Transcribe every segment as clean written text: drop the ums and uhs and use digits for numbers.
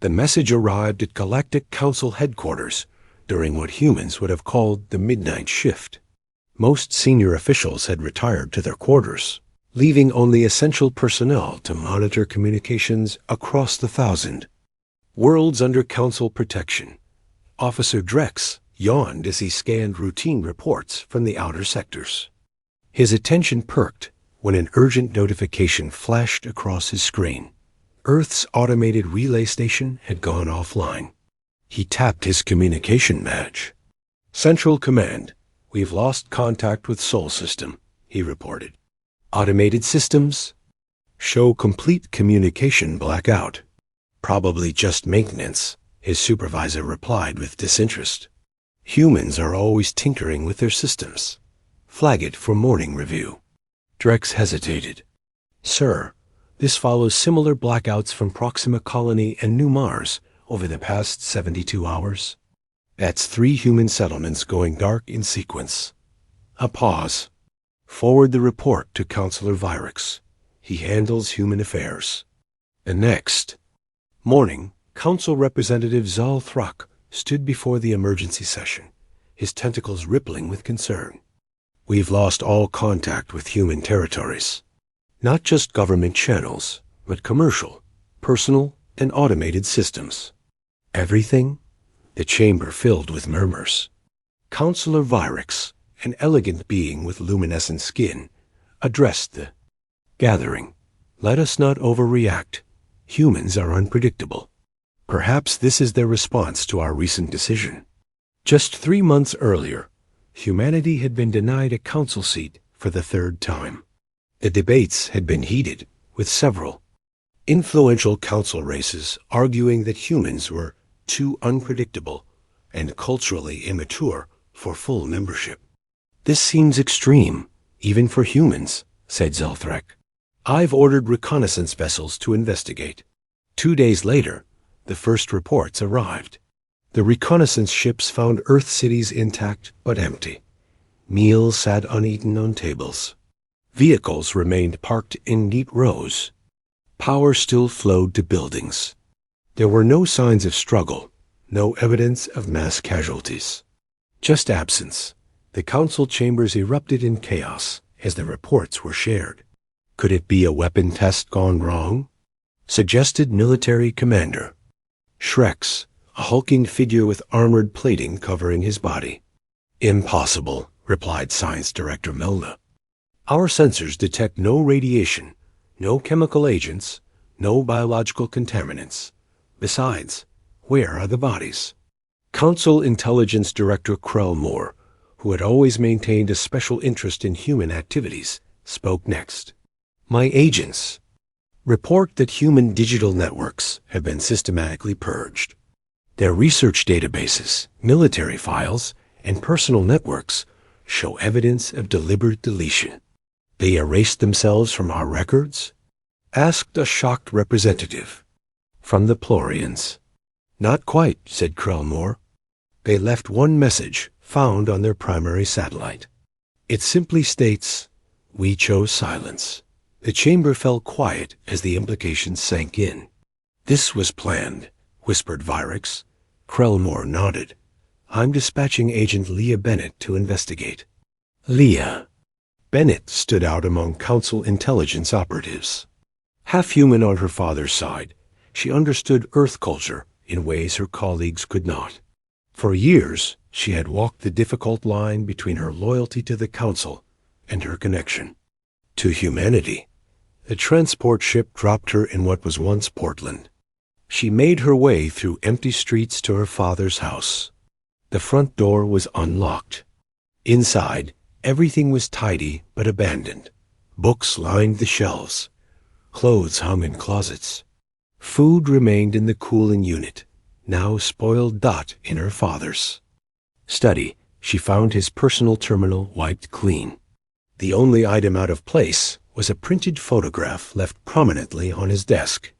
The message arrived at Galactic Council headquarters during what humans would have called the midnight shift. Most senior officials had retired to their quarters, leaving only essential personnel to monitor communications across the 1,000 worlds under Council protection. Officer Drex yawned as he scanned routine reports from the outer sectors. His attention perked when an urgent notification flashed across his screen. Earth's automated relay station had gone offline. He tapped his communication badge. "Central Command, we've lost contact with Sol System," he reported. "Automated systems show complete communication blackout." "Probably just maintenance," his supervisor replied with disinterest. "Humans are always tinkering with their systems. Flag it for morning review." Drex hesitated. "Sir, this follows similar blackouts from Proxima Colony and New Mars over the past 72 hours. That's 3 human settlements going dark in sequence." A pause. "Forward the report to Counselor Vyrix. He handles human affairs." And next morning, Council Representative Zal Thrak stood before the emergency session, his tentacles rippling with concern. "We've lost all contact with human territories. Not just government channels, but commercial, personal, and automated systems." "Everything?" The chamber filled with murmurs. Counselor Vyrix, an elegant being with luminescent skin, addressed the gathering. "Let us not overreact. Humans are unpredictable. Perhaps this is their response to our recent decision. Just 3 months earlier, humanity had been denied a council seat for the 3rd time. The debates had been heated, with several influential council races arguing that humans were too unpredictable and culturally immature for full membership. "This seems extreme, even for humans," said Zelthrek. "I've ordered reconnaissance vessels to investigate." 2 days later, the first reports arrived. The reconnaissance ships found Earth cities intact but empty. Meals sat uneaten on tables. Vehicles remained parked in neat rows. Power still flowed to buildings. There were no signs of struggle, no evidence of mass casualties. Just absence. The council chambers erupted in chaos as the reports were shared. Could it be a weapon test gone wrong? Suggested military commander Shrex, a hulking figure with armored plating covering his body. "Impossible," replied Science Director Melna. "Our sensors detect no radiation, no chemical agents, no biological contaminants. Besides, where are the bodies?" Council Intelligence Director Krellmore, who had always maintained a special interest in human activities, spoke next. "My agents report that human digital networks have been systematically purged. Their research databases, military files, and personal networks show evidence of deliberate deletion." "They erased themselves from our records?" asked a shocked representative. "From the Plorians." "Not quite," said Krellmore. "They left one message found on their primary satellite. It simply states, 'We chose silence.'" The chamber fell quiet as the implications sank in. "This was planned," whispered Vyrix. Krellmore nodded. "I'm dispatching Agent Leah Bennett to investigate." Leah. Bennett stood out among Council intelligence operatives. Half human on her father's side, she understood Earth culture in ways her colleagues could not. For years, she had walked the difficult line between her loyalty to the Council and her connection to humanity. The transport ship dropped her in what was once Portland. She made her way through empty streets to her father's house. The front door was unlocked. Inside, everything was tidy but abandoned. Books lined the shelves. Clothes hung in closets. Food remained in the cooling unit, now spoiled Dot in her father's study. She found his personal terminal wiped clean. The only item out of place was a printed photograph left prominently on his desk.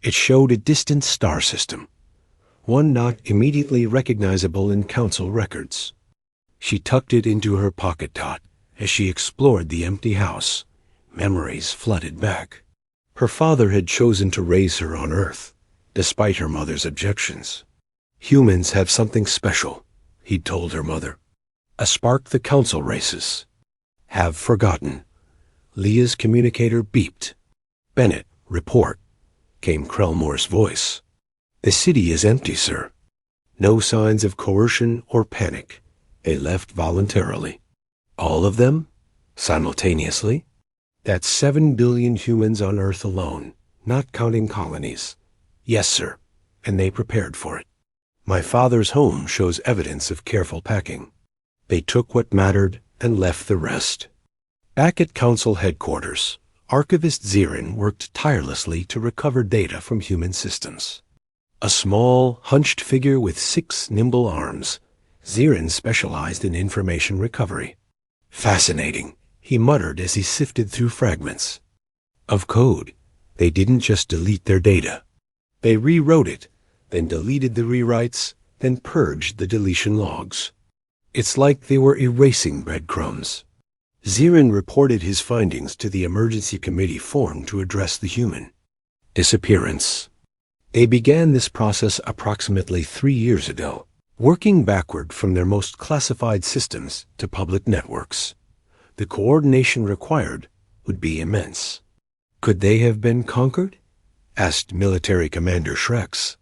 It showed a distant star system, one not immediately recognizable in Council records. She tucked it into her pocket dot as she explored the empty house. Memories flooded back. Her father had chosen to raise her on Earth, despite her mother's objections. Humans have something special, he'd told her mother. A spark the council races have forgotten. Leah's communicator beeped. Bennett, report, came Krellmore's voice. The city is empty, sir. No signs of coercion or panic. They left voluntarily. All of them? Simultaneously? That's 7 billion humans on Earth alone, not counting colonies. Yes, sir, and they prepared for it. My father's home shows evidence of careful packing. They took what mattered and left the rest. Back at Council headquarters, Archivist Zirin worked tirelessly to recover data from human systems. A small, hunched figure with 6 nimble arms, Zirin specialized in information recovery. Fascinating, he muttered as he sifted through fragments. Of code, they didn't just delete their data. They rewrote it, then deleted the rewrites, then purged the deletion logs. It's like they were erasing breadcrumbs. Zirin reported his findings to the emergency committee formed to address the human disappearance. They began this process approximately 3 years ago, working backward from their most classified systems to public networks. The coordination required would be immense. Could they have been conquered? Asked Military Commander Shrex.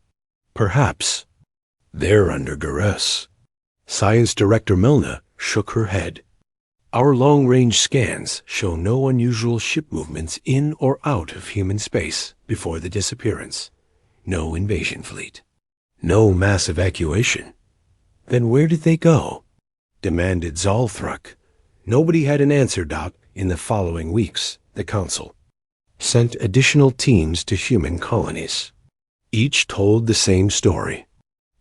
Perhaps. They're under duress. Science Director Milna shook her head. Our long-range scans show no unusual ship movements in or out of human space before the disappearance. No invasion fleet. No mass evacuation. Then where did they go? Demanded Zalthruk. Nobody had an answer. In the following weeks, the Council sent additional teams to human colonies. Each told the same story.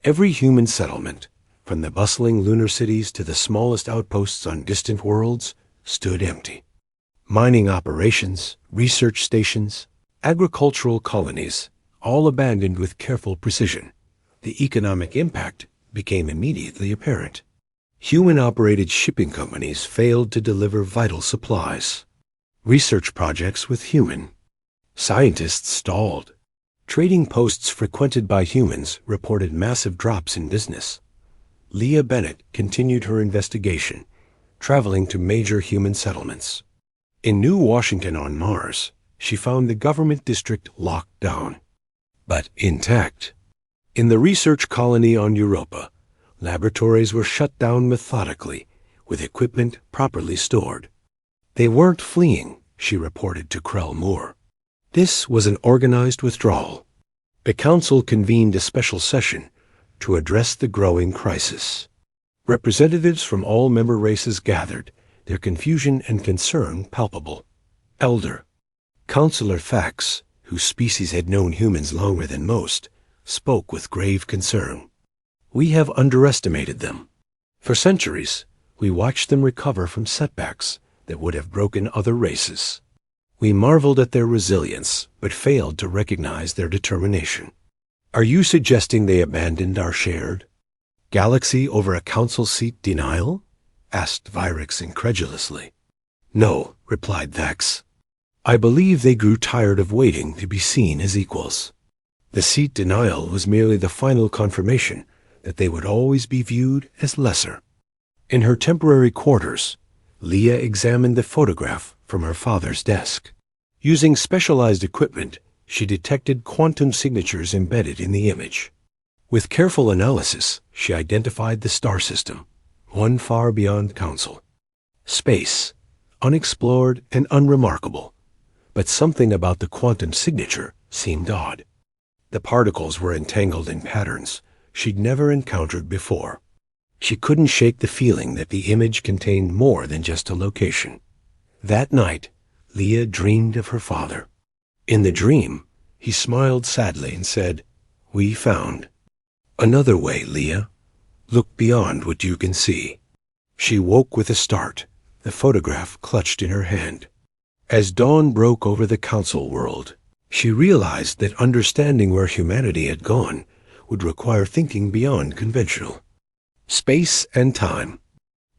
Every human settlement, from the bustling lunar cities to the smallest outposts on distant worlds, stood empty. Mining operations, research stations, agricultural colonies, all abandoned with careful precision. The economic impact became immediately apparent. Human-operated shipping companies failed to deliver vital supplies. Research projects with human scientists stalled. Trading posts frequented by humans reported massive drops in business. Leah Bennett continued her investigation, traveling to major human settlements. In New Washington on Mars, she found the government district locked down, but intact. In the research colony on Europa, laboratories were shut down methodically, with equipment properly stored. They weren't fleeing, she reported to Krell-Moore. This was an organized withdrawal. The Council convened a special session to address the growing crisis. Representatives from all member races gathered, their confusion and concern palpable. Elder Counselor Thax, whose species had known humans longer than most, spoke with grave concern. We have underestimated them. For centuries, we watched them recover from setbacks that would have broken other races. We marveled at their resilience, but failed to recognize their determination. Are you suggesting they abandoned our shared galaxy over a council seat denial? Asked Virix incredulously. No, replied Thax. I believe they grew tired of waiting to be seen as equals. The seat denial was merely the final confirmation that they would always be viewed as lesser. In her temporary quarters, Leah examined the photograph from her father's desk. Using specialized equipment, she detected quantum signatures embedded in the image. With careful analysis, she identified the star system, one far beyond Council. Space, unexplored and unremarkable, but something about the quantum signature seemed odd. The particles were entangled in patterns she'd never encountered before. She couldn't shake the feeling that the image contained more than just a location. That night, Leah dreamed of her father. In the dream, he smiled sadly and said, "We found another way, Leah. Look beyond what you can see." She woke with a start, the photograph clutched in her hand. As dawn broke over the Council world, she realized that understanding where humanity had gone would require thinking beyond conventional space and time.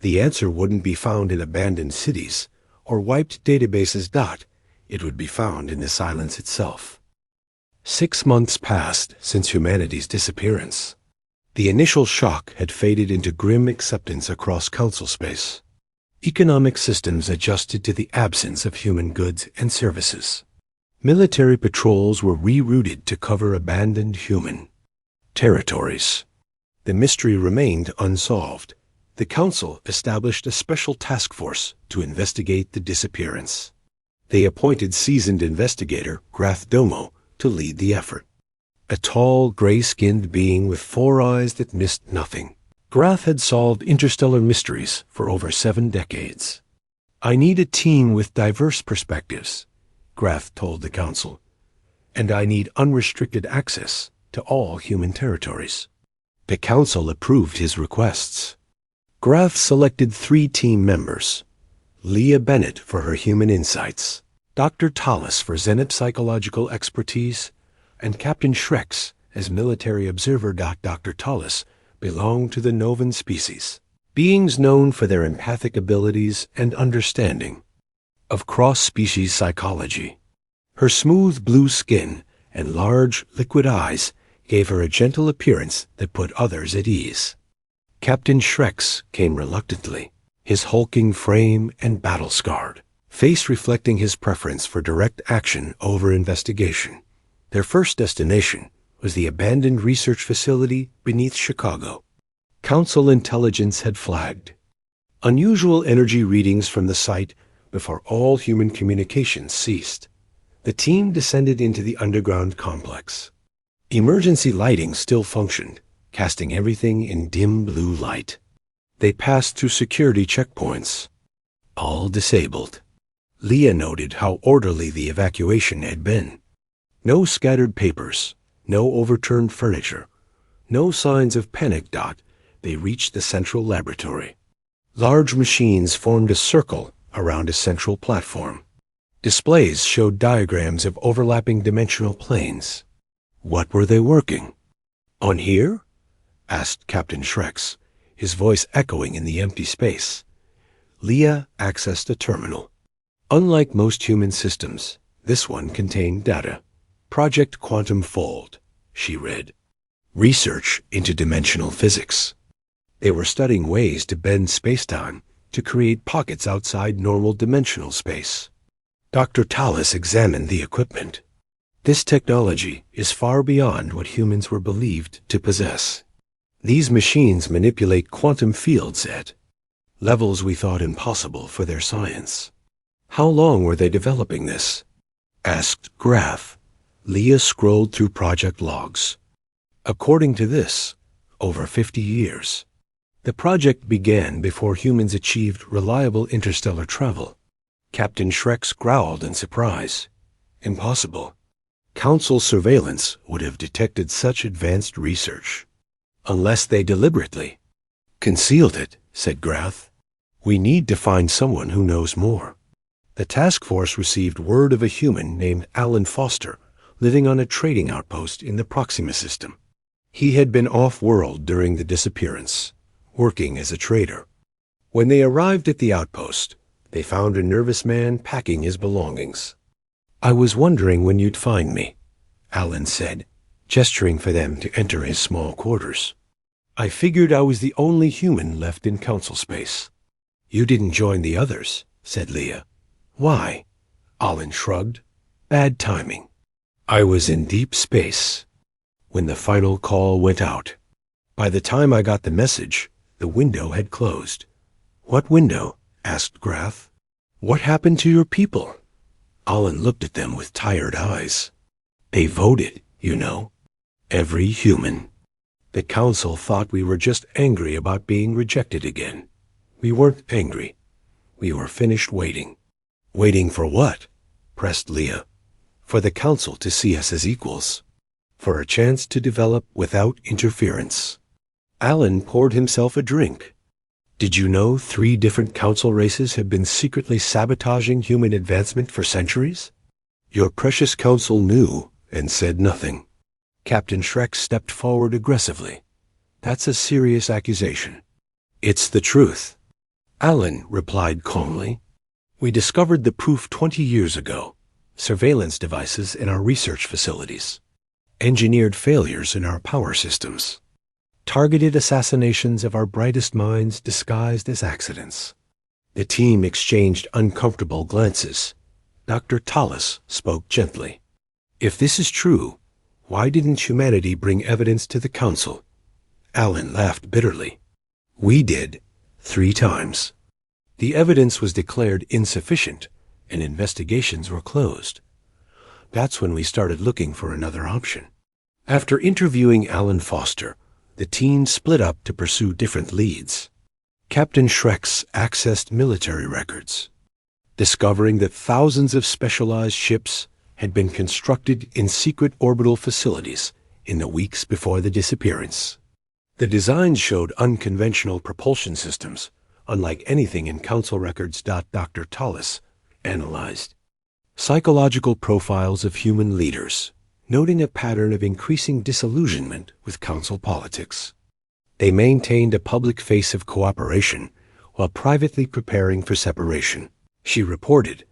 The answer wouldn't be found in abandoned cities or wiped databases. It would be found in the silence itself. 6 months passed since humanity's disappearance. The initial shock had faded into grim acceptance across council space. Economic systems adjusted to the absence of human goods and services. Military patrols were rerouted to cover abandoned human territories. The mystery remained unsolved. The council established a special task force to investigate the disappearance. They appointed seasoned investigator Grath Domo to lead the effort. A tall, gray-skinned being with 4 eyes that missed nothing. Grath had solved interstellar mysteries for over 7 decades. "I need a team with diverse perspectives," Grath told the council, "and I need unrestricted access to all human territories." The council approved his requests. Grath selected 3 team members: Leah Bennett for her human insights, Dr. Tallis for xenopsychological expertise, and Captain Shrex as military observer. Dr. Tallis belonged to the Novan species, beings known for their empathic abilities and understanding of cross-species psychology. Her smooth blue skin and large, liquid eyes gave her a gentle appearance that put others at ease. Captain Shrex came reluctantly, his hulking frame and battle-scarred face reflecting his preference for direct action over investigation. Their first destination was the abandoned research facility beneath Chicago. Council intelligence had flagged unusual energy readings from the site before all human communications ceased. The team descended into the underground complex. Emergency lighting still functioned, casting everything in dim blue light. They passed through security checkpoints, all disabled. Leah noted how orderly the evacuation had been. No scattered papers, no overturned furniture, no signs of panic. They reached the central laboratory. Large machines formed a circle around a central platform. Displays showed diagrams of overlapping dimensional planes. What were they working on here? Asked Captain Shrex, his voice echoing in the empty space. Leah accessed a terminal. Unlike most human systems, this one contained data. Project Quantum Fold, she read. Research into dimensional physics. They were studying ways to bend spacetime to create pockets outside normal dimensional space. Dr. Tallis examined the equipment. This technology is far beyond what humans were believed to possess. These machines manipulate quantum fields at levels we thought impossible for their science. How long were they developing this? Asked Grath. Leah scrolled through project logs. According to this, over 50 years. The project began before humans achieved reliable interstellar travel. Captain Shrex growled in surprise. Impossible. Council surveillance would have detected such advanced research, unless they deliberately concealed it, said Grath. We need to find someone who knows more. The task force received word of a human named Alan Foster living on a trading outpost in the Proxima system. He had been off-world during the disappearance, working as a trader. When they arrived at the outpost, they found a nervous man packing his belongings. I was wondering when you'd find me, Alan said, gesturing for them to enter his small quarters. I figured I was the only human left in council space. You didn't join the others, said Leah. Why? Alan shrugged. Bad timing. I was in deep space when the final call went out. By the time I got the message, the window had closed. What window? Asked Grath. What happened to your people? Alan looked at them with tired eyes. They voted, you know. Every human. The council thought we were just angry about being rejected again. We weren't angry. We were finished waiting. Waiting for what? Pressed Leah. For the council to see us as equals. For a chance to develop without interference. Alan poured himself a drink. Did you know 3 different council races have been secretly sabotaging human advancement for centuries? Your precious council knew and said nothing. Captain Shrex stepped forward aggressively. That's a serious accusation. It's the truth. Alan replied calmly. We discovered the proof 20 years ago. Surveillance devices in our research facilities. engineered failures in our power systems, targeted assassinations of our brightest minds disguised as accidents. The team exchanged uncomfortable glances. Dr. Tallis spoke gently. If this is true, why didn't humanity bring evidence to the Council? Alan laughed bitterly. We did, 3 times. The evidence was declared insufficient, and investigations were closed. That's when we started looking for another option. After interviewing Alan Foster, the team split up to pursue different leads. Captain Shrex accessed military records, discovering that thousands of specialized ships had been constructed in secret orbital facilities in the weeks before the disappearance. The designs showed unconventional propulsion systems, unlike anything in Council records. Dr. Tallis analyzed psychological profiles of human leaders, noting a pattern of increasing disillusionment with Council politics. They maintained a public face of cooperation while privately preparing for separation. She reported,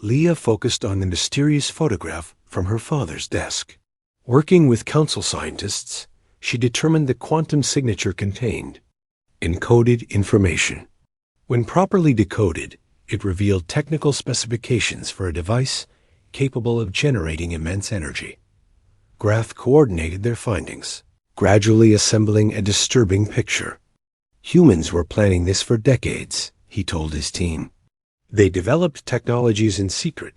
Leah focused on the mysterious photograph from her father's desk. Working with Council scientists, she determined the quantum signature contained encoded information. When properly decoded, it revealed technical specifications for a device capable of generating immense energy. Grath coordinated their findings, gradually assembling a disturbing picture. Humans were planning this for decades, he told his team. They developed technologies in secret,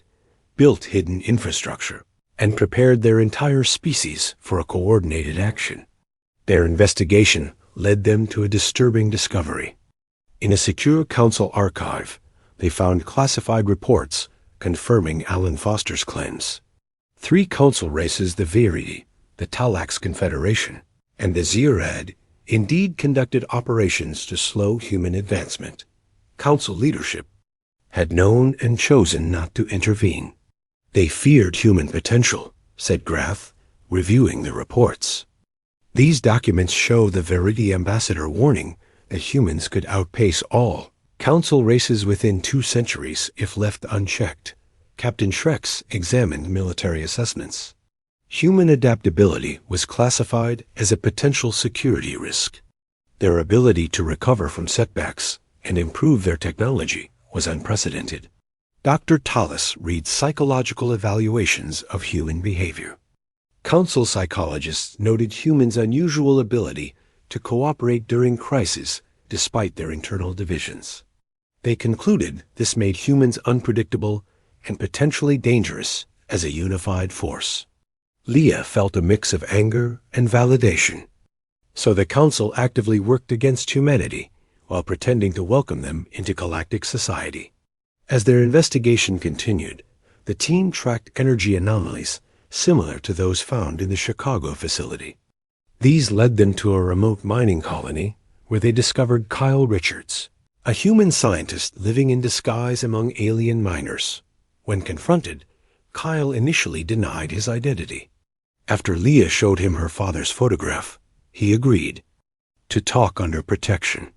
built hidden infrastructure, and prepared their entire species for a coordinated action. Their investigation led them to a disturbing discovery. In a secure Council archive, they found classified reports confirming Alan Foster's claims. 3 Council races, the Viridi, the Talax Confederation, and the Zirad, indeed conducted operations to slow human advancement. Council leadership had known and chosen not to intervene. They feared human potential, said Grath, reviewing the reports. These documents show the Viridi ambassador warning that humans could outpace all Council races within 2 centuries if left unchecked. Captain Shrex examined military assessments. Human adaptability was classified as a potential security risk. Their ability to recover from setbacks and improve their technology was unprecedented. Dr. Tallis reads psychological evaluations of human behavior. Council psychologists noted humans' unusual ability to cooperate during crises despite their internal divisions. They concluded this made humans unpredictable and potentially dangerous as a unified force. Leah felt a mix of anger and validation. So the Council actively worked against humanity while pretending to welcome them into galactic society. As their investigation continued, the team tracked energy anomalies similar to those found in the Chicago facility. These led them to a remote mining colony where they discovered Kyle Richards, a human scientist living in disguise among alien miners. When confronted, Kyle initially denied his identity. After Leah showed him her father's photograph, he agreed to talk under protection.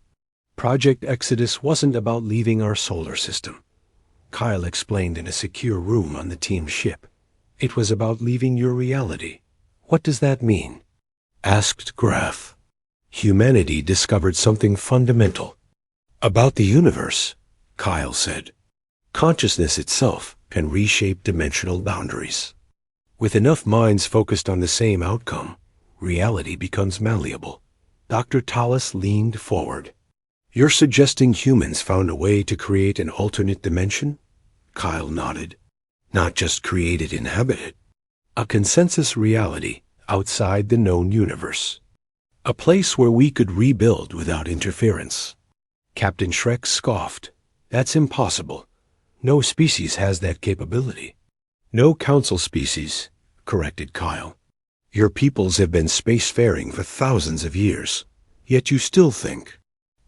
Project Exodus wasn't about leaving our solar system, Kyle explained in a secure room on the team's ship. It was about leaving your reality. What does that mean? Asked Grath. Humanity discovered something fundamental about the universe, Kyle said. Consciousness itself can reshape dimensional boundaries. With enough minds focused on the same outcome, reality becomes malleable. Dr. Tallis leaned forward. You're suggesting humans found a way to create an alternate dimension? Kyle nodded. Not just create it, inhabit it. A consensus reality outside the known universe. A place where we could rebuild without interference. Captain Shrex scoffed. That's impossible. No species has that capability. No Council species, corrected Kyle. Your peoples have been spacefaring for thousands of years, yet you still think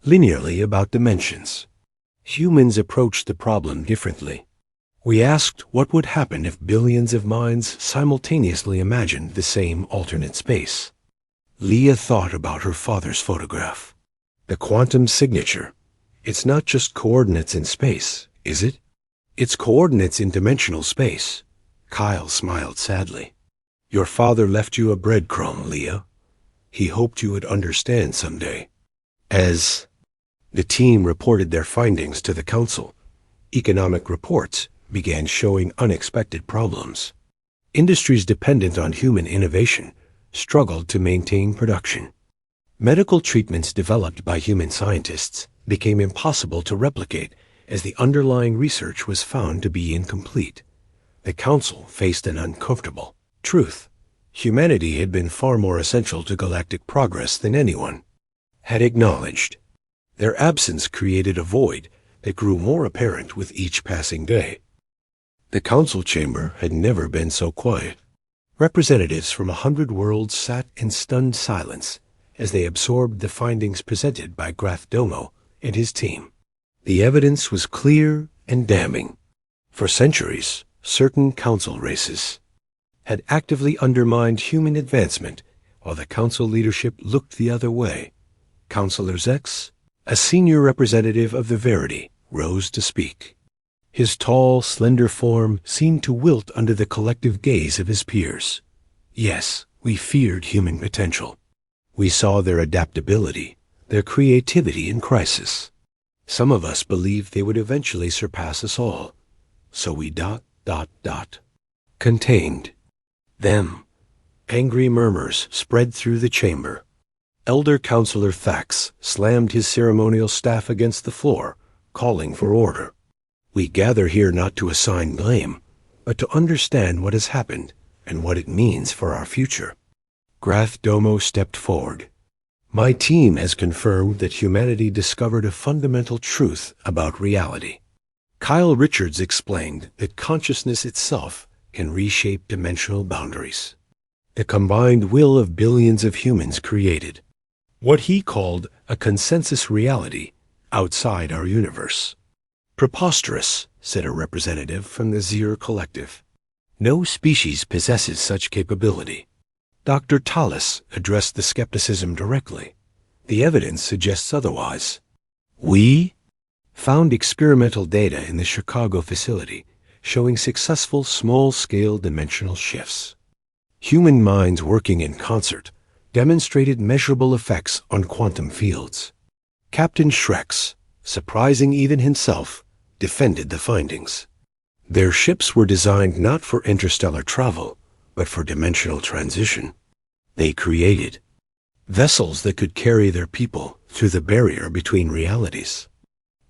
linearly about dimensions. Humans approached the problem differently. We asked what would happen if billions of minds simultaneously imagined the same alternate space. Leah thought about her father's photograph. The quantum signature. It's not just coordinates in space, is it? It's coordinates in dimensional space. Kyle smiled sadly. Your father left you a breadcrumb, Leah. He hoped you would understand someday. As the team reported their findings to the council, economic reports began showing unexpected problems. Industries dependent on human innovation struggled to maintain production. Medical treatments developed by human scientists became impossible to replicate as the underlying research was found to be incomplete. The council faced an uncomfortable truth. Humanity had been far more essential to galactic progress than anyone had acknowledged. Their absence created a void that grew more apparent with each passing day. The council chamber had never been so quiet. Representatives from 100 worlds sat in stunned silence as they absorbed the findings presented by Graf Domo and his team. The evidence was clear and damning. For centuries, certain council races had actively undermined human advancement while the council leadership looked the other way. Councilor Zex, a senior representative of the Verity, rose to speak. His tall, slender form seemed to wilt under the collective gaze of his peers. Yes, we feared human potential. We saw their adaptability, their creativity in crisis. Some of us believed they would eventually surpass us all. So we ... contained them. Angry murmurs spread through the chamber. Elder Counselor Thax slammed his ceremonial staff against the floor, calling for order. We gather here not to assign blame, but to understand what has happened and what it means for our future. Graf Domo stepped forward. My team has confirmed that humanity discovered a fundamental truth about reality. Kyle Richards explained that consciousness itself can reshape dimensional boundaries. The combined will of billions of humans created what he called a consensus reality outside our universe. Preposterous, said a representative from the Zir Collective. No species possesses such capability. Dr. Tallis addressed the skepticism directly. The evidence suggests otherwise. We found experimental data in the Chicago facility showing successful small-scale dimensional shifts. Human minds working in concert demonstrated measurable effects on quantum fields. Captain Shrex, surprising even himself, defended the findings. Their ships were designed not for interstellar travel, but for dimensional transition. They created vessels that could carry their people through the barrier between realities.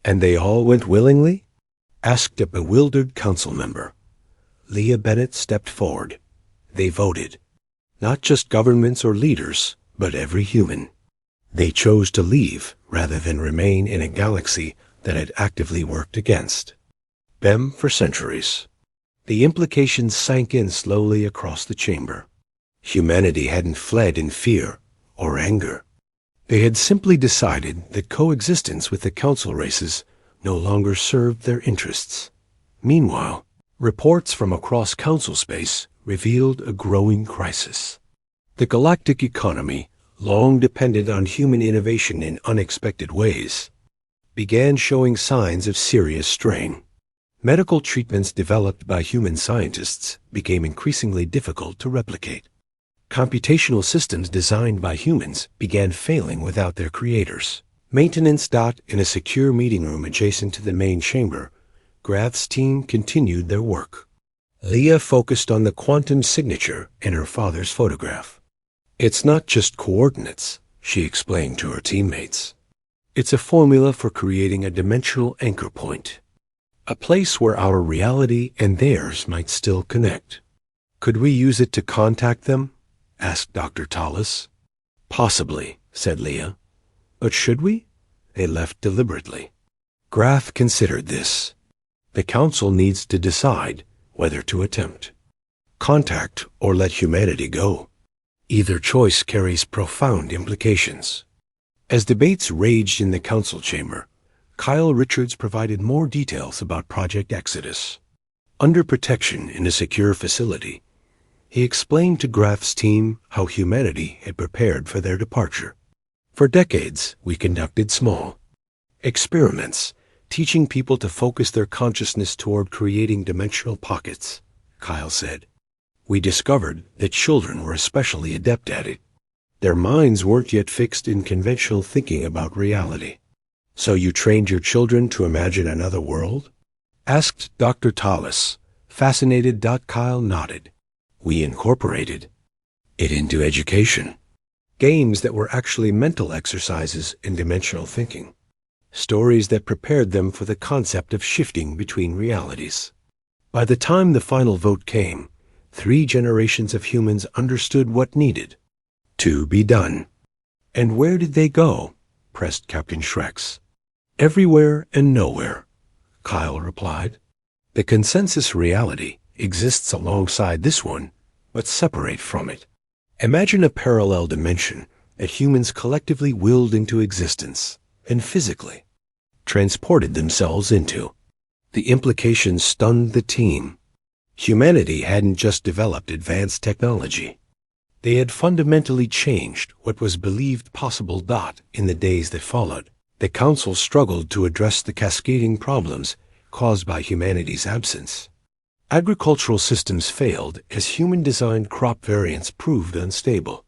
And they all went willingly? Asked a bewildered council member. Leah Bennett stepped forward. They voted. Not just governments or leaders, but every human. They chose to leave rather than remain in a galaxy that had actively worked against them for centuries. The implications sank in slowly across the chamber. Humanity hadn't fled in fear or anger. They had simply decided that coexistence with the council races no longer served their interests. Meanwhile, reports from across council space revealed a growing crisis. The galactic economy, long dependent on human innovation in unexpected ways, began showing signs of serious strain. Medical treatments developed by human scientists became increasingly difficult to replicate. Computational systems designed by humans began failing without their creators. Maintenance. In a secure meeting room adjacent to the main chamber, Graf's team continued their work. Leah focused on the quantum signature in her father's photograph. It's not just coordinates, she explained to her teammates. It's a formula for creating a dimensional anchor point, a place where our reality and theirs might still connect. Could we use it to contact them? Asked Dr. Tallis. Possibly, said Leah. But should we? They left deliberately. Graf considered this. The council needs to decide whether to attempt contact or let humanity go. Either choice carries profound implications. As debates raged in the council chamber, Kyle Richards provided more details about Project Exodus. Under protection in a secure facility, he explained to Graf's team how humanity had prepared for their departure. For decades, we conducted small experiments, teaching people to focus their consciousness toward creating dimensional pockets, Kyle said. We discovered that children were especially adept at it. Their minds weren't yet fixed in conventional thinking about reality. So you trained your children to imagine another world? Asked Dr. Tallis. Fascinated, Kyle nodded. We incorporated it into education. Games that were actually mental exercises in dimensional thinking. Stories that prepared them for the concept of shifting between realities. By the time the final vote came, 3 generations of humans understood what needed to be done. And where did they go? Pressed Captain Shrex. Everywhere and nowhere, Kyle replied. The consensus reality exists alongside this one, but separate from it. Imagine a parallel dimension that humans collectively willed into existence and physically transported themselves into. The implications stunned the team. Humanity hadn't just developed advanced technology. They had fundamentally changed what was believed possible. In the days that followed, the Council struggled to address the cascading problems caused by humanity's absence. Agricultural systems failed as human-designed crop variants proved unstable.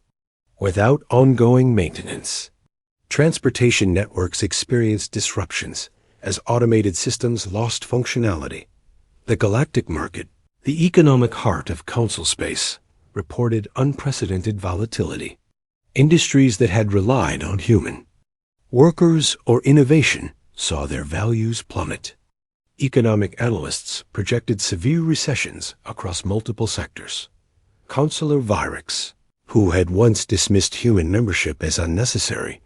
Without ongoing maintenance, transportation networks experienced disruptions as automated systems lost functionality. The galactic market, the economic heart of Council space, reported unprecedented volatility. Industries that had relied on human workers or innovation saw their values plummet. Economic analysts projected severe recessions across multiple sectors. Councillor Virix, who had once dismissed human membership as unnecessary,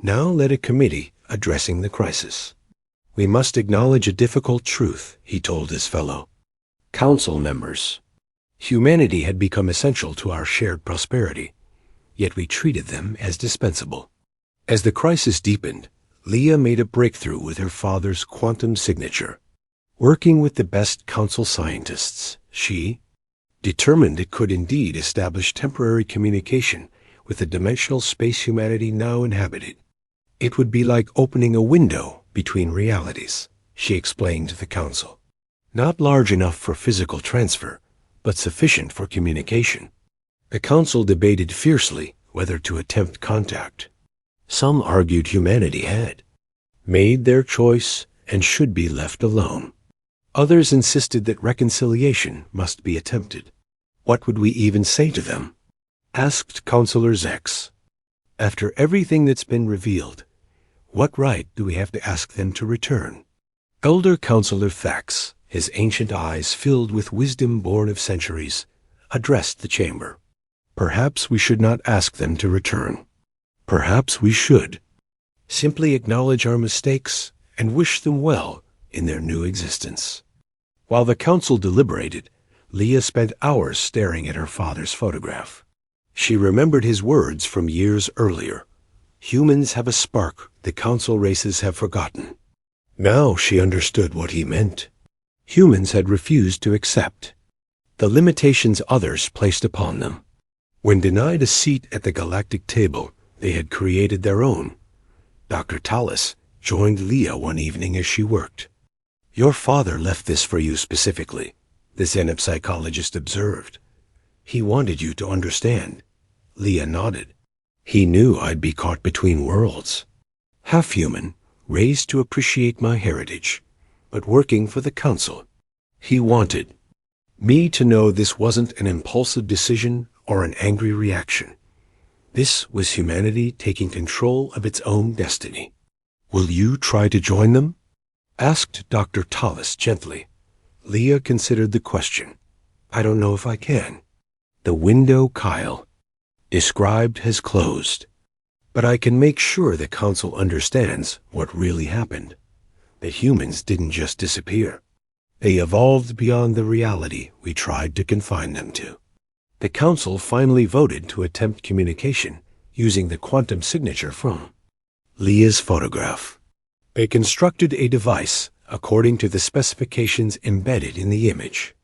now led a committee addressing the crisis. We must acknowledge a difficult truth, he told his fellow council members. Humanity had become essential to our shared prosperity, yet we treated them as dispensable. As the crisis deepened, Leah made a breakthrough with her father's quantum signature. Working with the best council scientists, she determined it could indeed establish temporary communication with the dimensional space humanity now inhabited. It would be like opening a window between realities, she explained to the council. Not large enough for physical transfer, but sufficient for communication. The council debated fiercely whether to attempt contact. Some argued humanity had made their choice and should be left alone. Others insisted that reconciliation must be attempted. What would we even say to them? Asked Councillor Zex. After everything that's been revealed, what right do we have to ask them to return? Elder Councillor Thax, his ancient eyes filled with wisdom born of centuries, addressed the chamber. Perhaps we should not ask them to return. Perhaps we should simply acknowledge our mistakes and wish them well in their new existence. While the council deliberated, Leah spent hours staring at her father's photograph. She remembered his words from years earlier. Humans have a spark the council races have forgotten. Now she understood what he meant. Humans had refused to accept the limitations others placed upon them. When denied a seat at the galactic table, they had created their own. Dr. Tallis joined Leah one evening as she worked. Your father left this for you specifically, the Zenith psychologist observed. He wanted you to understand. Leah nodded. He knew I'd be caught between worlds. Half human, raised to appreciate my heritage, but working for the council. He wanted me to know this wasn't an impulsive decision or an angry reaction. This was humanity taking control of its own destiny. Will you try to join them? Asked Dr. Tallis gently. Leah considered the question. I don't know if I can. The window Kyle described has closed. But I can make sure the council understands what really happened. The humans didn't just disappear. They evolved beyond the reality we tried to confine them to. The council finally voted to attempt communication using the quantum signature from Leah's photograph. They constructed a device according to the specifications embedded in the image.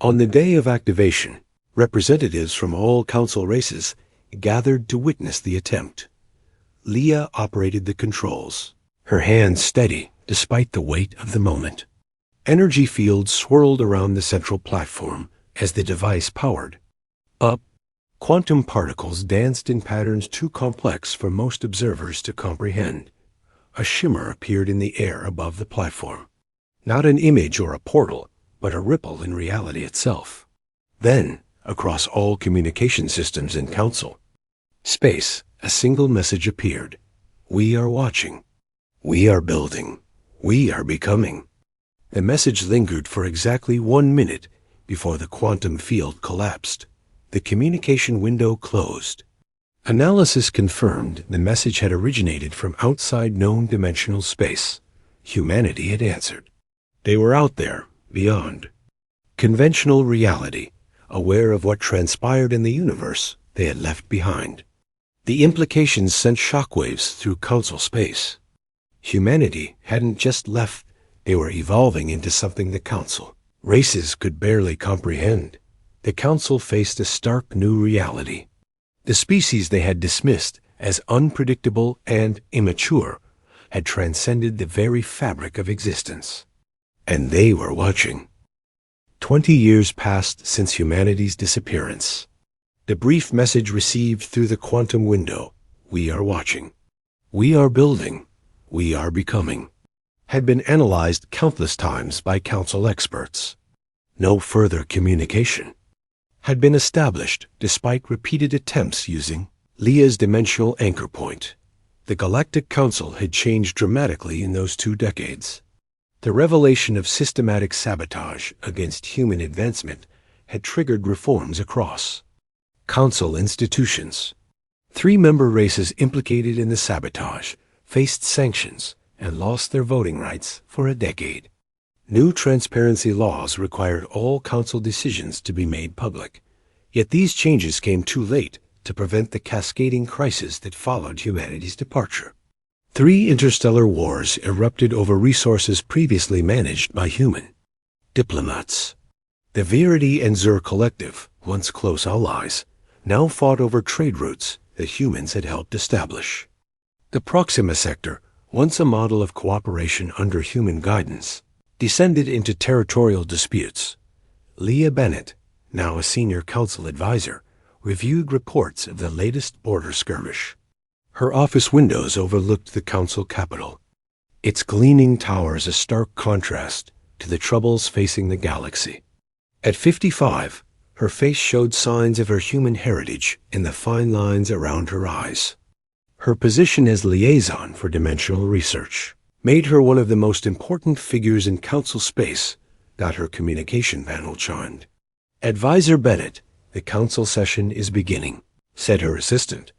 On the day of activation, representatives from all council races gathered to witness the attempt. Leah operated the controls, her hands steady despite the weight of the moment. Energy fields swirled around the central platform As the device powered up, quantum particles danced in patterns too complex for most observers to comprehend. A shimmer appeared in the air above the platform. Not an image or a portal, but a ripple in reality itself. Then, across all communication systems in Council space, a single message appeared. We are watching. We are building. We are becoming. The message lingered for exactly 1 minute before the quantum field collapsed. The communication window closed. Analysis confirmed the message had originated from outside known dimensional space. Humanity had answered. They were out there, beyond conventional reality, aware of what transpired in the universe they had left behind. The implications sent shockwaves through Council space. Humanity hadn't just left, they were evolving into something the Council races could barely comprehend. The Council faced a stark new reality. The species they had dismissed as unpredictable and immature had transcended the very fabric of existence. And they were watching. 20 years passed since humanity's disappearance. The brief message received through the quantum window, we are watching. We are building. We are becoming, had been analyzed countless times by Council experts. No further communication had been established despite repeated attempts using Leah's dimensional anchor point. The Galactic Council had changed dramatically in those 2 decades. The revelation of systematic sabotage against human advancement had triggered reforms across Council institutions. 3 member races implicated in the sabotage faced sanctions and lost their voting rights for a decade. New transparency laws required all Council decisions to be made public. Yet these changes came too late to prevent the cascading crisis that followed humanity's departure. 3 interstellar wars erupted over resources previously managed by human diplomats. The Verity and Zur Collective, once close allies, now fought over trade routes that humans had helped establish. The Proxima sector, once a model of cooperation under human guidance, descended into territorial disputes. Leah Bennett, now a senior Council advisor, reviewed reports of the latest border skirmish. Her office windows overlooked the Council capital, its gleaming towers a stark contrast to the troubles facing the galaxy. At 55, her face showed signs of her human heritage in the fine lines around her eyes. Her position as liaison for dimensional research made her one of the most important figures in Council space that her communication panel chimed. Advisor Bennett, the Council session is beginning, said her assistant.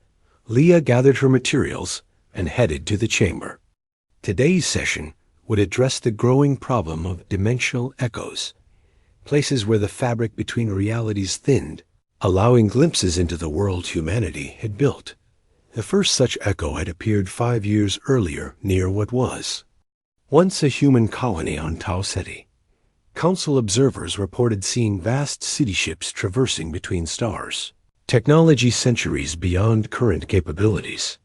Leah gathered her materials and headed to the chamber. Today's session would address the growing problem of dimensional echoes, places where the fabric between realities thinned, allowing glimpses into the world humanity had built. The first such echo had appeared 5 years earlier near what was once a human colony on Tau Ceti. Council observers reported seeing vast city ships traversing between stars, technology centuries beyond current capabilities,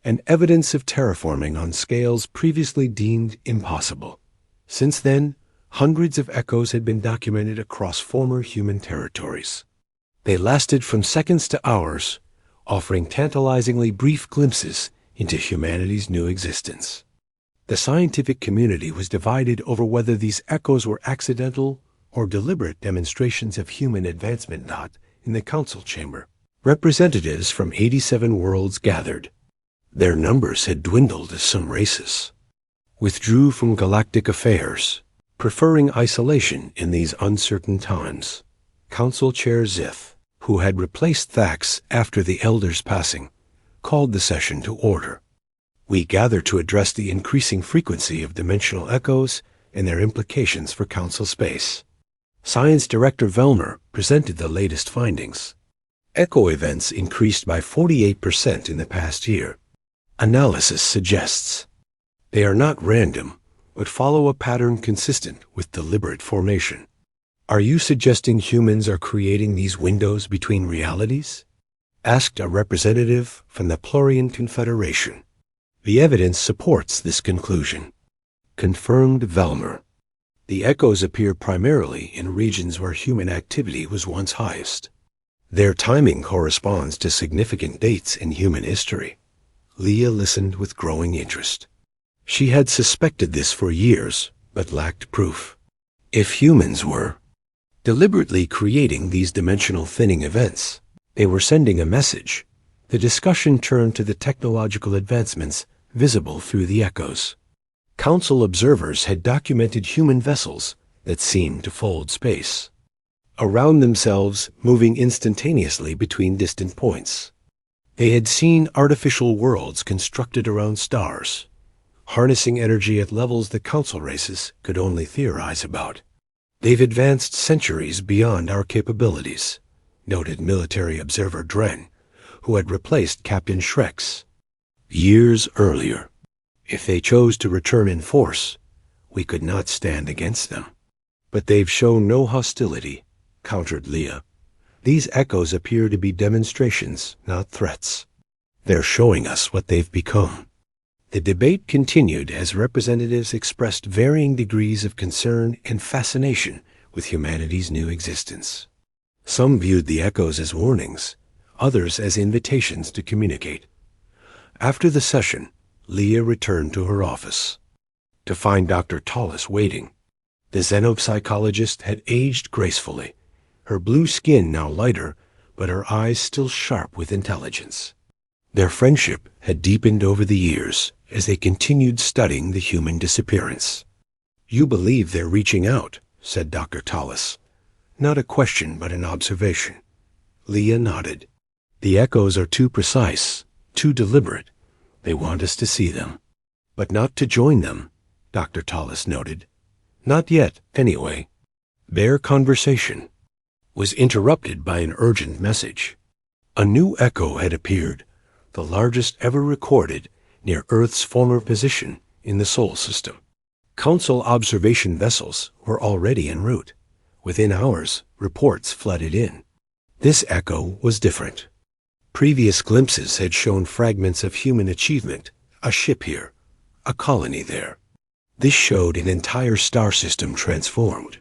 and evidence of terraforming on scales previously deemed impossible. Since then, hundreds of echoes had been documented across former human territories. They lasted from seconds to hours, offering tantalizingly brief glimpses into humanity's new existence. The scientific community was divided over whether these echoes were accidental or deliberate demonstrations of human advancement. Not in the Council chamber. Representatives from 87 worlds gathered. Their numbers had dwindled as some races withdrew from galactic affairs, preferring isolation in these uncertain times. Council Chair Zith, who had replaced Thax after the Elder's passing, called the session to order. We gather to address the increasing frequency of dimensional echoes and their implications for Council space. Science Director Velmer presented the latest findings. Echo events increased by 48% in the past year. Analysis suggests they are not random, but follow a pattern consistent with deliberate formation. Are you suggesting humans are creating these windows between realities? Asked a representative from the Plurian Confederation. The evidence supports this conclusion, confirmed Velmer. The echoes appear primarily in regions where human activity was once highest. Their timing corresponds to significant dates in human history. Leah listened with growing interest. She had suspected this for years, but lacked proof. If humans were deliberately creating these dimensional thinning events, they were sending a message. The discussion turned to the technological advancements visible through the echoes. Council observers had documented human vessels that seemed to fold space around themselves, moving instantaneously between distant points. They had seen artificial worlds constructed around stars, harnessing energy at levels the council races could only theorize about. They've advanced centuries beyond our capabilities, noted military observer Dren, who had replaced Captain Shrex years earlier. If they chose to return in force, we could not stand against them. But they've shown no hostility, countered Leah. These echoes appear to be demonstrations, not threats. They're showing us what they've become. The debate continued as representatives expressed varying degrees of concern and fascination with humanity's new existence. Some viewed the echoes as warnings, others as invitations to communicate. After the session, Leah returned to her office to find Dr. Tallis waiting. The xenopsychologist had aged gracefully, her blue skin now lighter, but her eyes still sharp with intelligence. Their friendship had deepened over the years as they continued studying the human disappearance. "You believe they're reaching out," said Dr. Tallis. Not a question, but an observation. Leah nodded. "The echoes are too precise, too deliberate. They want us to see them. But not to join them," Dr. Tallis noted. "Not yet, anyway." Their conversation was interrupted by an urgent message. A new echo had appeared, the largest ever recorded near Earth's former position in the Sol system. Council observation vessels were already en route. Within hours, reports flooded in. This echo was different. Previous glimpses had shown fragments of human achievement, a ship here, a colony there. This showed an entire star system transformed.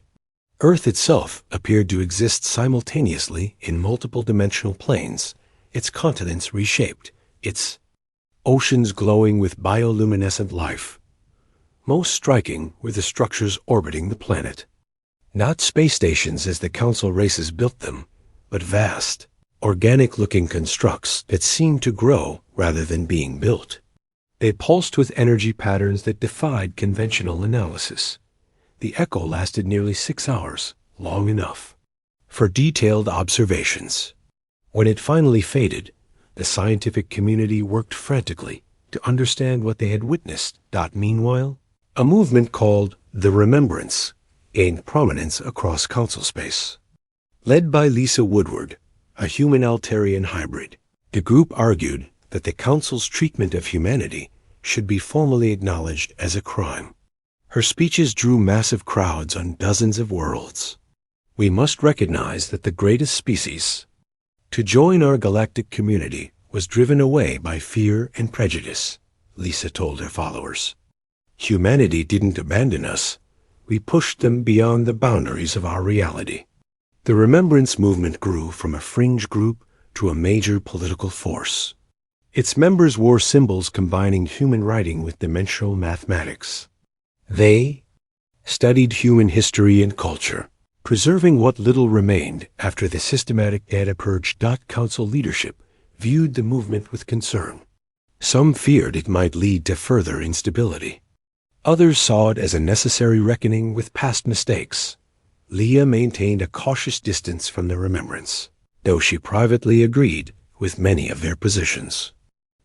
Earth itself appeared to exist simultaneously in multiple dimensional planes, its continents reshaped, its oceans glowing with bioluminescent life. Most striking were the structures orbiting the planet. Not space stations as the council races built them, but vast, organic-looking constructs that seemed to grow rather than being built. They pulsed with energy patterns that defied conventional analysis. The echo lasted nearly 6 hours, long enough for detailed observations. When it finally faded, the scientific community worked frantically to understand what they had witnessed. Meanwhile, a movement called the Remembrance gained prominence across council space. Led by Lisa Woodward, a human-Altarian hybrid, the group argued that the council's treatment of humanity should be formally acknowledged as a crime. Her speeches drew massive crowds on dozens of worlds. "We must recognize that the greatest species to join our galactic community was driven away by fear and prejudice," Lisa told her followers. "Humanity didn't abandon us. We pushed them beyond the boundaries of our reality." The Remembrance movement grew from a fringe group to a major political force. Its members wore symbols combining human writing with dimensional mathematics. They studied human history and culture, preserving what little remained after the systematic data purge. Council leadership viewed the movement with concern. Some feared it might lead to further instability. Others saw it as a necessary reckoning with past mistakes. Leah maintained a cautious distance from the Remembrance, though she privately agreed with many of their positions.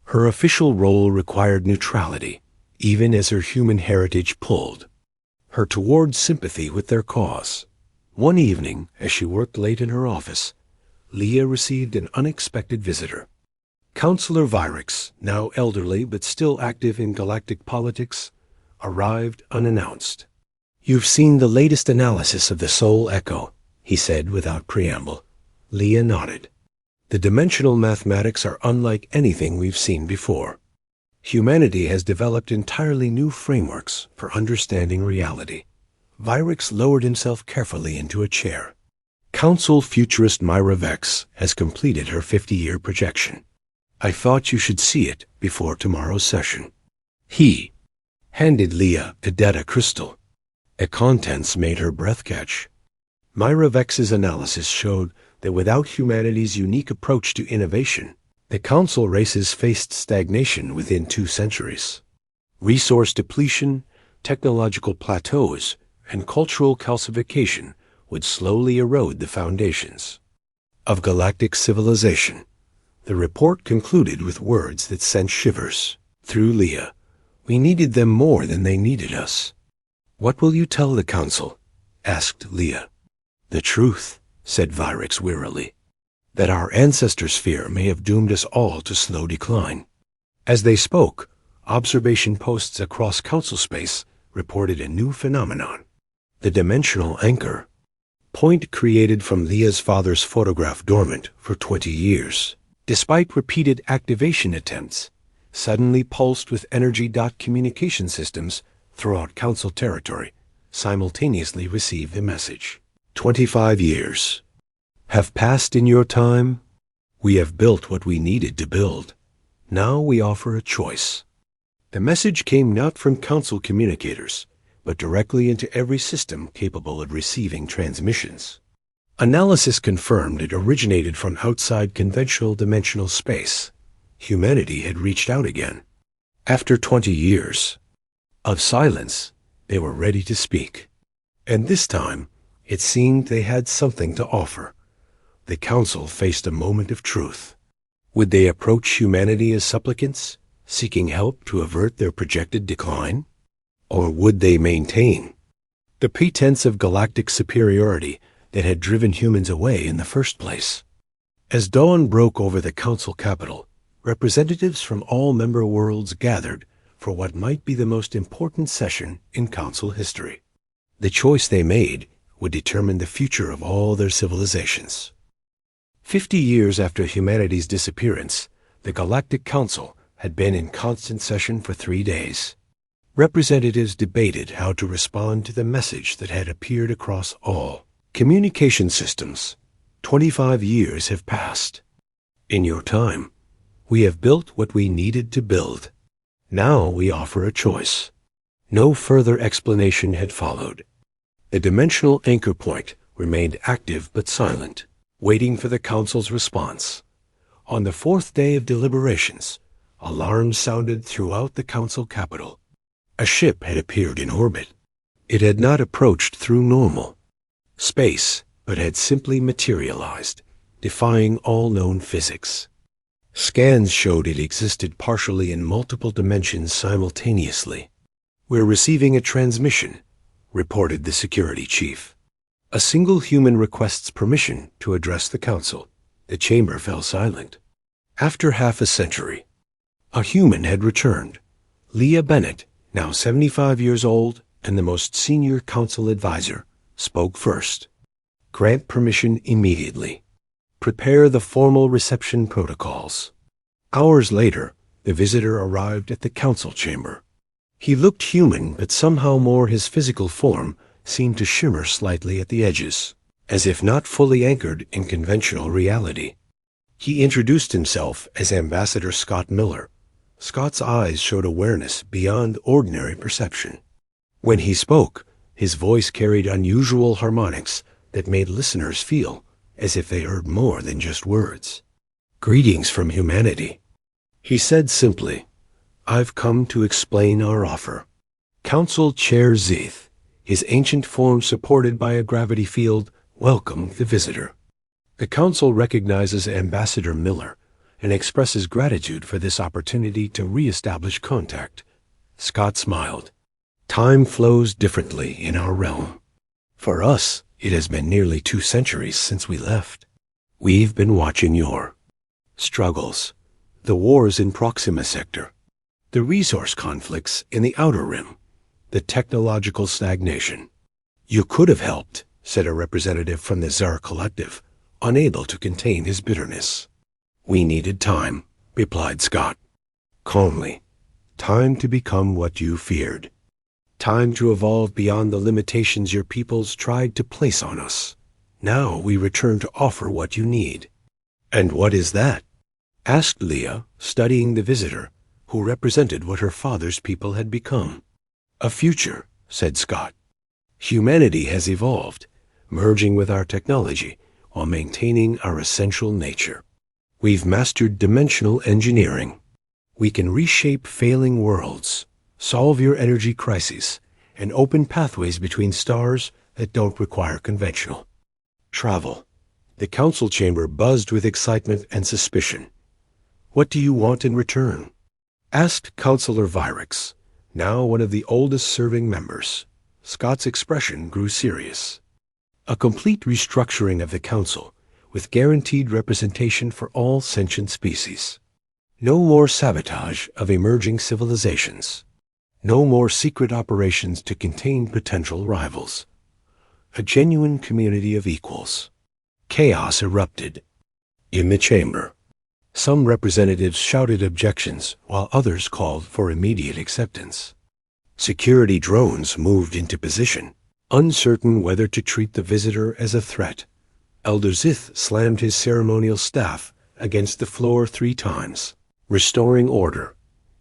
Her official role required neutrality, even as her human heritage pulled her toward sympathy with their cause. One evening, as she worked late in her office, Leah received an unexpected visitor. Councillor Vyrix, now elderly but still active in galactic politics, arrived unannounced. "You've seen the latest analysis of the Sol Echo," he said without preamble. Leah nodded. "The dimensional mathematics are unlike anything we've seen before. Humanity has developed entirely new frameworks for understanding reality." Virix lowered himself carefully into a chair. Council futurist Myra Vex has completed her 50-year projection. I thought you should see it before tomorrow's session. He handed Leah a data crystal. The contents made her breath catch. Myra Vex's analysis showed that without humanity's unique approach to innovation, the Council races faced stagnation within 2 centuries. Resource depletion, technological plateaus, and cultural calcification would slowly erode the foundations of galactic civilization. The report concluded with words that sent shivers through Leah. We needed them more than they needed us. What will you tell the Council? Asked Leah. The truth, said Virix wearily, that our ancestors' fear may have doomed us all to slow decline. As they spoke, observation posts across Council space reported a new phenomenon. The dimensional anchor, point created from Leah's father's photograph dormant for 20 years, despite repeated activation attempts, suddenly pulsed with energy. Communication systems throughout Council territory simultaneously received the message. 25 years have passed in your time. We have built what we needed to build. Now we offer a choice. The message came not from Council communicators, but directly into every system capable of receiving transmissions. Analysis confirmed it originated from outside conventional dimensional space. Humanity had reached out again. After 20 years of silence, they were ready to speak. And this time, it seemed they had something to offer. The Council faced a moment of truth. Would they approach humanity as supplicants, seeking help to avert their projected decline? Or would they maintain the pretense of galactic superiority that had driven humans away in the first place? As dawn broke over the Council capital, representatives from all member worlds gathered for what might be the most important session in Council history. The choice they made would determine the future of all their civilizations. 50 years after humanity's disappearance, the Galactic Council had been in constant session for 3 days. Representatives debated how to respond to the message that had appeared across all communication systems. 25 years have passed. In your time, we have built what we needed to build. Now we offer a choice. No further explanation had followed. The dimensional anchor point remained active but silent, waiting for the Council's response. On the 4th day of deliberations, alarms sounded throughout the Council capital. A ship had appeared in orbit. It had not approached through normal space, but had simply materialized, defying all known physics. Scans showed it existed partially in multiple dimensions simultaneously. We're receiving a transmission, reported the security chief. A single human requests permission to address the Council. The chamber fell silent. After half a century, a human had returned. Leah Bennett, now 75 years old and the most senior Council advisor, spoke first. Grant permission immediately. Prepare the formal reception protocols. Hours later, the visitor arrived at the Council chamber. He looked human, but somehow more his physical form seemed to shimmer slightly at the edges, as if not fully anchored in conventional reality. He introduced himself as Ambassador Scott Miller. Scott's eyes showed awareness beyond ordinary perception. When he spoke, his voice carried unusual harmonics that made listeners feel as if they heard more than just words. Greetings from humanity. He said simply, I've come to explain our offer. Council Chair Zeeth, his ancient form supported by a gravity field, welcomed the visitor. The Council recognizes Ambassador Miller and expresses gratitude for this opportunity to re-establish contact. Scott smiled. Time flows differently in our realm. For us, it has been nearly 2 centuries since we left. We've been watching your struggles, the wars in Proxima Sector, the resource conflicts in the Outer Rim, the technological stagnation. You could have helped, said a representative from the Tsar Collective, unable to contain his bitterness. We needed time, replied Scott. Calmly. Time to become what you feared. Time to evolve beyond the limitations your peoples tried to place on us. Now we return to offer what you need." "And what is that?" asked Leah, studying the visitor, who represented what her father's people had become. "A future," said Scott. "Humanity has evolved, merging with our technology while maintaining our essential nature. We've mastered dimensional engineering. We can reshape failing worlds, solve your energy crises, and open pathways between stars that don't require conventional travel." The council chamber buzzed with excitement and suspicion. "What do you want in return?" asked Councillor Vyrix, now one of the oldest serving members. Scott's expression grew serious. "A complete restructuring of the council, with guaranteed representation for all sentient species. No more sabotage of emerging civilizations. No more secret operations to contain potential rivals. A genuine community of equals." Chaos erupted in the chamber. Some representatives shouted objections, while others called for immediate acceptance. Security drones moved into position, uncertain whether to treat the visitor as a threat. Elder Zith slammed his ceremonial staff against the floor 3 times, restoring order.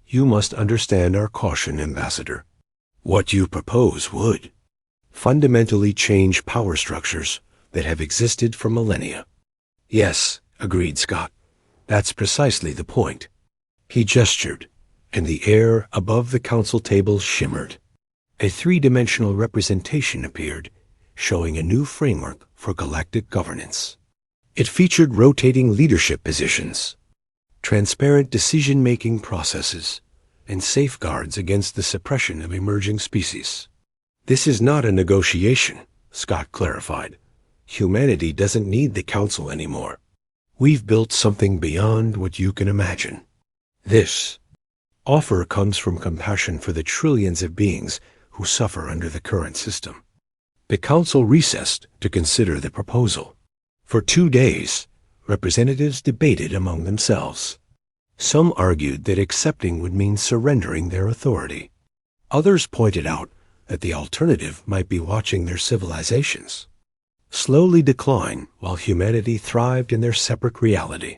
"You must understand our caution, Ambassador. What you propose would fundamentally change power structures that have existed for millennia." "Yes," agreed Scott. "That's precisely the point." He gestured, and the air above the council table shimmered. A 3-dimensional representation appeared, showing a new framework for galactic governance. It featured rotating leadership positions, transparent decision-making processes, and safeguards against the suppression of emerging species. "This is not a negotiation," Scott clarified. "Humanity doesn't need the council anymore. We've built something beyond what you can imagine. This offer comes from compassion for the trillions of beings who suffer under the current system." The council recessed to consider the proposal. For 2 days, representatives debated among themselves. Some argued that accepting would mean surrendering their authority. Others pointed out that the alternative might be watching their civilizations slowly decline while humanity thrived in their separate reality.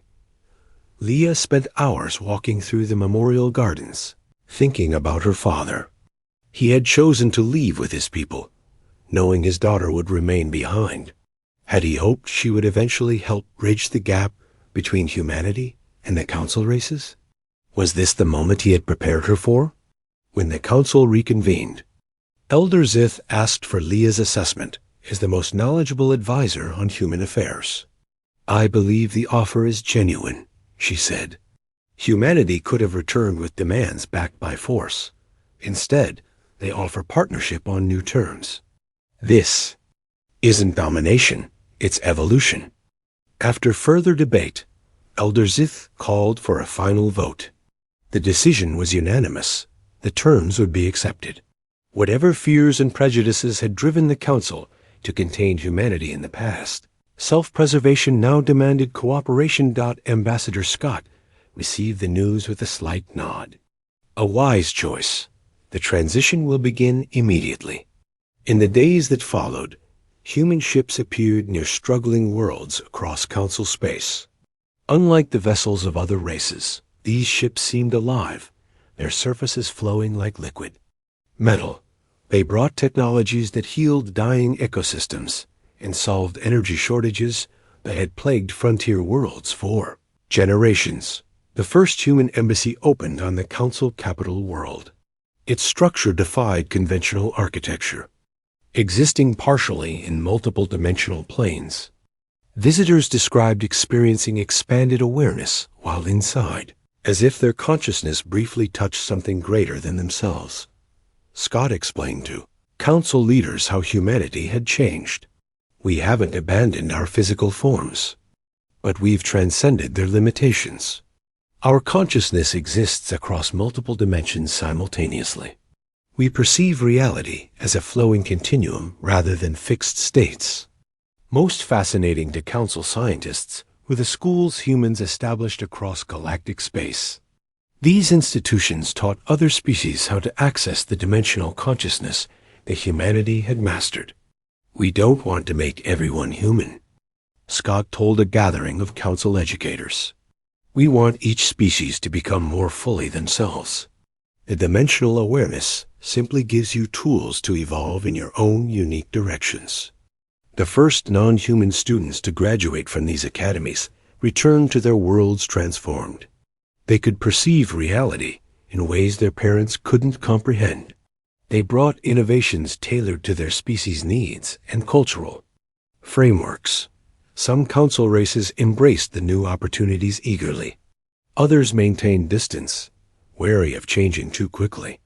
Leah spent hours walking through the memorial gardens, thinking about her father. He had chosen to leave with his people, knowing his daughter would remain behind. Had he hoped she would eventually help bridge the gap between humanity and the council races? Was this the moment he had prepared her for? When the council reconvened, Elder Zith asked for Leah's assessment as the most knowledgeable advisor on human affairs. "I believe the offer is genuine," she said. "Humanity could have returned with demands backed by force. Instead, they offer partnership on new terms. This isn't domination, it's evolution." After further debate, Elder Zith called for a final vote. The decision was unanimous. The terms would be accepted. Whatever fears and prejudices had driven the council to contain humanity in the past, self-preservation now demanded cooperation. Ambassador Scott received the news with a slight nod. "A wise choice. The transition will begin immediately." In the days that followed, human ships appeared near struggling worlds across council space. Unlike the vessels of other races, these ships seemed alive, their surfaces flowing like liquid metal. They brought technologies that healed dying ecosystems and solved energy shortages that had plagued frontier worlds for generations. The first human embassy opened on the council capital world. Its structure defied conventional architecture, existing partially in multiple dimensional planes. Visitors described experiencing expanded awareness while inside, as if their consciousness briefly touched something greater than themselves. Scott explained to council leaders how humanity had changed. "We haven't abandoned our physical forms, but we've transcended their limitations. Our consciousness exists across multiple dimensions simultaneously. We perceive reality as a flowing continuum rather than fixed states." Most fascinating to council scientists were the schools humans established across galactic space. These institutions taught other species how to access the dimensional consciousness that humanity had mastered. "We don't want to make everyone human," Scott told a gathering of council educators. "We want each species to become more fully themselves. The dimensional awareness simply gives you tools to evolve in your own unique directions." The first non-human students to graduate from these academies returned to their worlds transformed. They could perceive reality in ways their parents couldn't comprehend. They brought innovations tailored to their species' needs and cultural frameworks. Some council races embraced the new opportunities eagerly. Others maintained distance, wary of changing too quickly.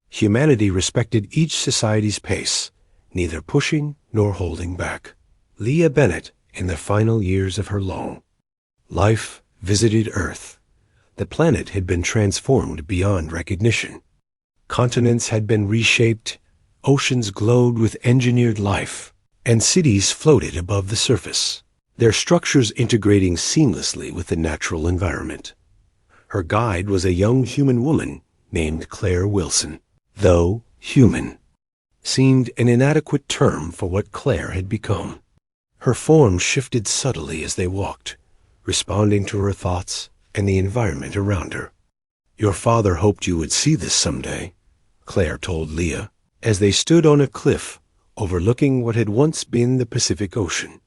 Humanity respected each society's pace, neither pushing nor holding back. Leah Bennett, in the final years of her long life, visited Earth. The planet had been transformed beyond recognition. Continents had been reshaped, oceans glowed with engineered life, and cities floated above the surface, their structures integrating seamlessly with the natural environment. Her guide was a young human woman named Claire Wilson. Though human seemed an inadequate term for what Claire had become. Her form shifted subtly as they walked, responding to her thoughts and the environment around her. "Your father hoped you would see this someday," Claire told Leah, as they stood on a cliff overlooking what had once been the Pacific Ocean.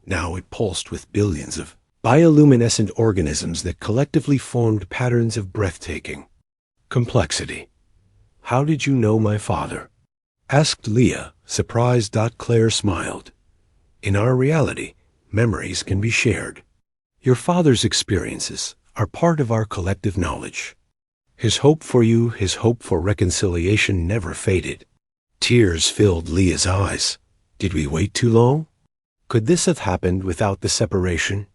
Now it pulsed with billions of bioluminescent organisms that collectively formed patterns of breathtaking complexity. "How did you know my father?" asked Leah, surprised. Claire smiled. "In our reality, memories can be shared. Your father's experiences are part of our collective knowledge. His hope for you, his hope for reconciliation never faded." Tears filled Leah's eyes. Did we wait too long? Could this have happened without the separation?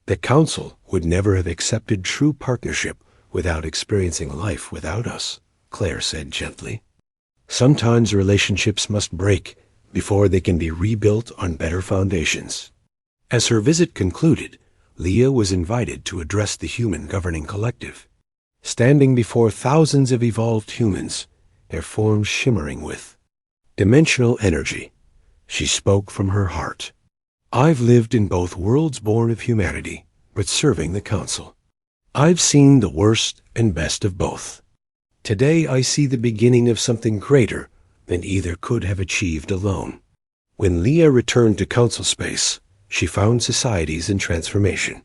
The council would never have accepted true partnership without experiencing life without us, Claire said gently. Sometimes relationships must break before they can be rebuilt on better foundations. As her visit concluded, Leah was invited to address the human governing collective. Standing before thousands of evolved humans, their forms shimmering with dimensional energy, she spoke from her heart. "I've lived in both worlds born of humanity, but serving the council. I've seen the worst and best of both. Today I see the beginning of something greater than either could have achieved alone." When Leah returned to council space, she found societies in transformation.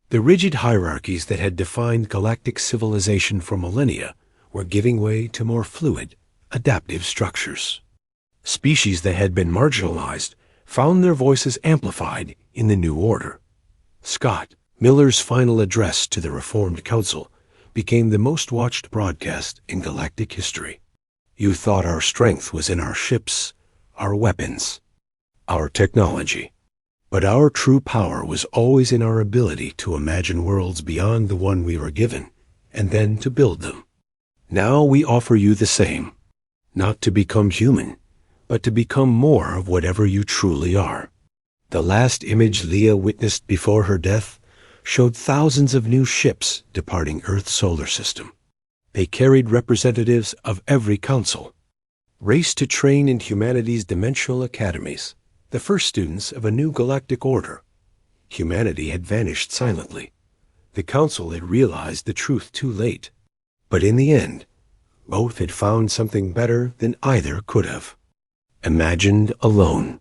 The rigid hierarchies that had defined galactic civilization for millennia were giving way to more fluid, adaptive structures. Species that had been marginalized found their voices amplified in the new order. Scott Miller's final address to the Reformed Council became the most watched broadcast in galactic history. "You thought our strength was in our ships, our weapons, our technology. But our true power was always in our ability to imagine worlds beyond the one we were given, and then to build them. Now we offer you the same, not to become human, but to become more of whatever you truly are." The last image Leah witnessed before her death showed thousands of new ships departing Earth's solar system. They carried representatives of every council, raced to train in humanity's dimensional academies, the first students of a new galactic order. Humanity had vanished silently. The council had realized the truth too late. But in the end, both had found something better than either could have imagined alone.